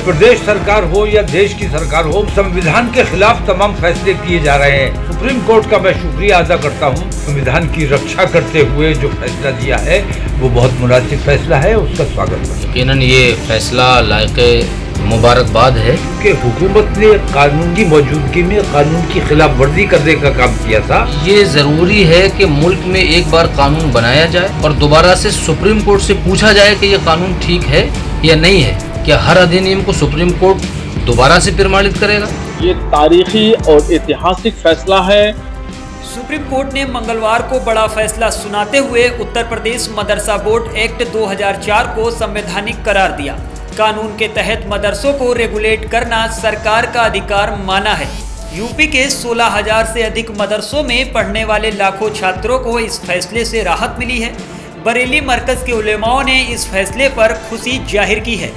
प्रदेश सरकार हो या देश की सरकार हो, संविधान के खिलाफ तमाम फैसले किए जा रहे हैं। सुप्रीम कोर्ट का मैं शुक्रिया अदा करता हूं। संविधान की रक्षा करते हुए जो फैसला दिया है वो बहुत मुनासिब फैसला है, उसका स्वागत करता हूं। यकीनन ये फैसला लायके मुबारकबाद है कि हुकूमत ने कानून की मौजूदगी में कानून की खिलाफ वर्जी करने का काम किया था। ये जरूरी है कि मुल्क में एक बार कानून बनाया जाए और दोबारा से सुप्रीम कोर्ट से पूछा जाए कि ये कानून ठीक है या नहीं है। क्या हर अधिनियम को सुप्रीम कोर्ट दोबारा से प्रमाणित करेगा? ये तारीखी और ऐतिहासिक फैसला है। सुप्रीम कोर्ट ने मंगलवार को बड़ा फैसला सुनाते हुए उत्तर प्रदेश मदरसा बोर्ड एक्ट 2004 को संवैधानिक करार दिया। कानून के तहत मदरसों को रेगुलेट करना सरकार का अधिकार माना है। यूपी के 16,000 से अधिक मदरसों में पढ़ने वाले लाखों छात्रों को इस फैसले से राहत मिली है। बरेली मरकज के उलेमाओं ने इस फैसले पर खुशी जाहिर की है।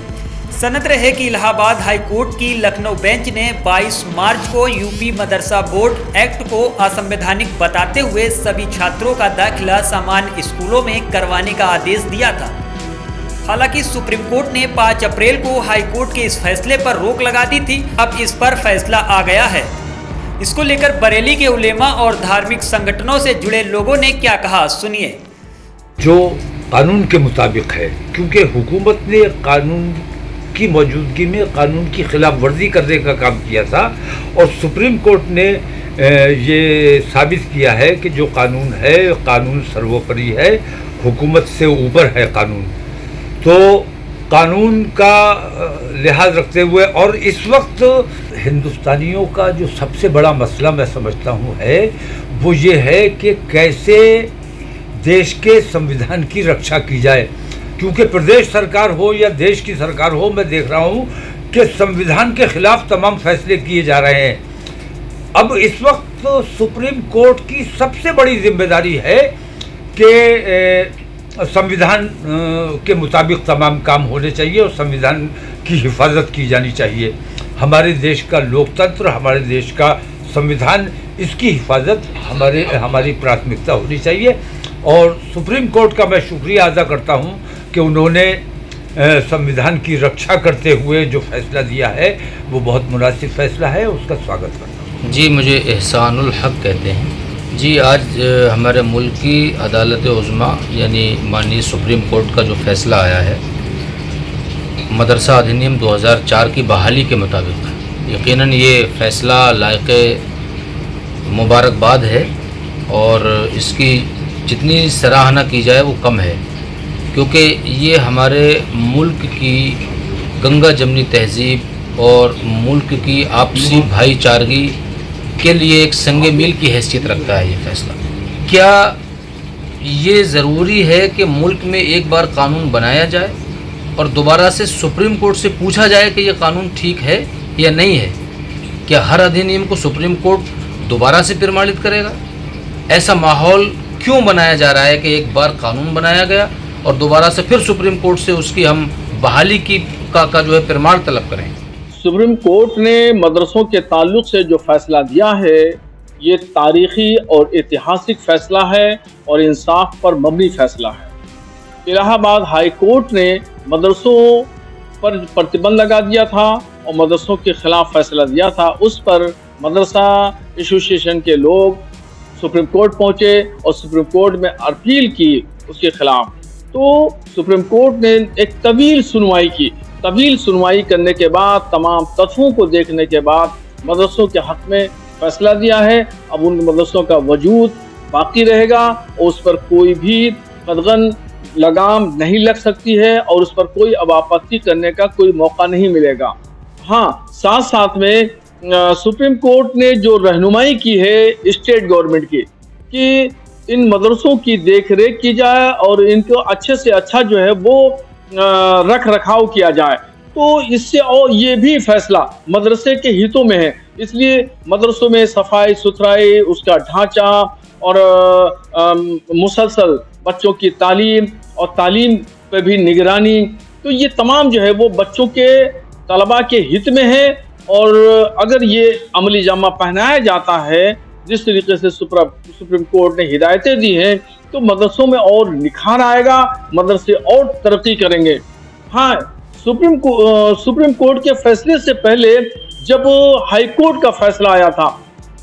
सनत रहे कि इलाहाबाद हाई कोर्ट की लखनऊ बेंच ने 22 मार्च को यूपी मदरसा बोर्ड एक्ट को असंवैधानिक बताते हुए सभी छात्रों का दाखिला सामान्य स्कूलों में करवाने का आदेश दिया था। हालांकि सुप्रीम कोर्ट ने 5 अप्रैल को हाई कोर्ट के इस फैसले पर रोक लगा दी थी। अब इस पर फैसला आ गया है। इसको लेकर बरेली के उलेमा और धार्मिक संगठनों से जुड़े लोगों ने क्या कहा, सुनिए। जो कानून के मुताबिक है, क्योंकि हुकूमत ने कानून की मौजूदगी में कानून की खिलाफ वर्जी करने का काम किया था और सुप्रीम कोर्ट ने ये साबित किया है कि जो कानून है, कानून सर्वोपरि है, हुकूमत से ऊपर है कानून। तो कानून का लिहाज रखते हुए और इस वक्त हिंदुस्तानियों का जो सबसे बड़ा मसला मैं समझता हूँ है वो ये है कि कैसे देश के संविधान की रक्षा की जाए। क्योंकि प्रदेश सरकार हो या देश की सरकार हो, मैं देख रहा हूँ कि संविधान के खिलाफ तमाम फैसले किए जा रहे हैं। अब इस वक्त सुप्रीम कोर्ट की सबसे बड़ी जिम्मेदारी है कि संविधान के मुताबिक तमाम काम होने चाहिए और संविधान की हिफाजत की जानी चाहिए। हमारे देश का लोकतंत्र, हमारे देश का संविधान, इसकी हिफाजत हमारी प्राथमिकता होनी चाहिए। और सुप्रीम कोर्ट का मैं शुक्रिया अदा करता हूं कि उन्होंने संविधान की रक्षा करते हुए जो फैसला दिया है वो बहुत मुनासिब फैसला है, उसका स्वागत करता हूँ। जी, मुझे एहसानुल हक कहते हैं। जी, आज हमारे मुल्क की अदालत उज़्मा यानी माननीय सुप्रीम कोर्ट का जो फैसला आया है मदरसा अधिनियम 2004 की बहाली के मुताबिक, यकीनन ये फ़ैसला लायके मुबारकबाद है और इसकी जितनी सराहना की जाए वो कम है, क्योंकि ये हमारे मुल्क की गंगा जमनी तहज़ीब और मुल्क की आपसी भाईचारगी के लिए एक संगे मील की हैसियत रखता है ये फैसला। क्या ये ज़रूरी है कि मुल्क में एक बार कानून बनाया जाए और दोबारा से सुप्रीम कोर्ट से पूछा जाए कि ये कानून ठीक है या नहीं है? क्या हर अधिनियम को सुप्रीम कोर्ट दोबारा से प्रमाणित करेगा? ऐसा माहौल क्यों बनाया जा रहा है कि एक बार कानून बनाया गया और दोबारा से फिर सुप्रीम कोर्ट से उसकी हम बहाली का जो है प्रमाण तलब करें? सुप्रीम कोर्ट ने मदरसों के ताल्लुक से जो फैसला दिया है ये तारीखी और ऐतिहासिक फैसला है और इंसाफ पर मबनी फैसला है। इलाहाबाद हाई कोर्ट ने मदरसों पर प्रतिबंध लगा दिया था और मदरसों के खिलाफ फैसला दिया था। उस पर मदरसा एसोसिएशन के लोग सुप्रीम कोर्ट पहुंचे और सुप्रीम कोर्ट में अपील की उसके खिलाफ। तो सुप्रीम कोर्ट ने एक तवील सुनवाई करने के बाद, तमाम तत्वों को देखने के बाद मदरसों के हक में फैसला दिया है। अब उन मदरसों का वजूद बाकी रहेगा और उस पर कोई भी कदगन लगाम नहीं लग सकती है और उस पर कोई अब आपत्ति करने का कोई मौका नहीं मिलेगा। हाँ, साथ साथ में सुप्रीम कोर्ट ने जो रहनुमाई की है स्टेट गवर्नमेंट की कि इन मदरसों की देख रेख की जाए और इनको अच्छे से अच्छा जो है वो रख रखाव किया जाए, तो इससे और ये भी फैसला मदरसे के हितों में है। इसलिए मदरसों में सफाई सुथराई, उसका ढांचा और मुसलसल बच्चों की तालीम और तालीम पे भी निगरानी, तो ये तमाम जो है वो बच्चों के तलबा के हित में है। और अगर ये अमली जामा पहनाया जाता है जिस तरीके से सुप्रीम कोर्ट ने हिदायतें दी हैं, तो मदरसों में और निखार आएगा, मदरसे और तरक्की करेंगे। हाँ, सुप्रीम कोर्ट के फैसले से पहले जब हाई कोर्ट का फैसला आया था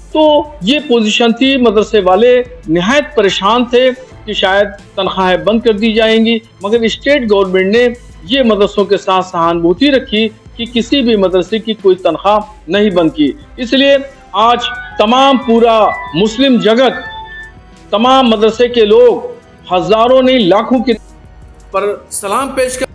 तो ये पोजीशन थी, मदरसे वाले निहायत परेशान थे कि शायद तनख्वाहें बंद कर दी जाएंगी, मगर स्टेट गवर्नमेंट ने ये मदरसों के साथ सहानुभूति रखी कि किसी भी मदरसे की कोई तनख्वाह नहीं बंद की। इसलिए आज तमाम पूरा मुस्लिम जगत, तमाम मदरसे के लोग हजारों नहीं लाखों की पर सलाम पेश करते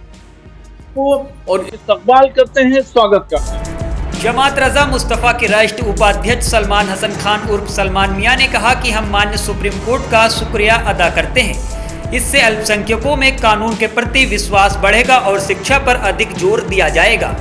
और इस्तकबाल करते हैं, स्वागत करते हैं। जमात रजा मुस्तफ़ा के राष्ट्रीय उपाध्यक्ष सलमान हसन खान उर्फ सलमान मियां ने कहा कि हम माननीय सुप्रीम कोर्ट का शुक्रिया अदा करते हैं। इससे अल्पसंख्यकों में कानून के प्रति विश्वास बढ़ेगा और शिक्षा पर अधिक जोर दिया जाएगा।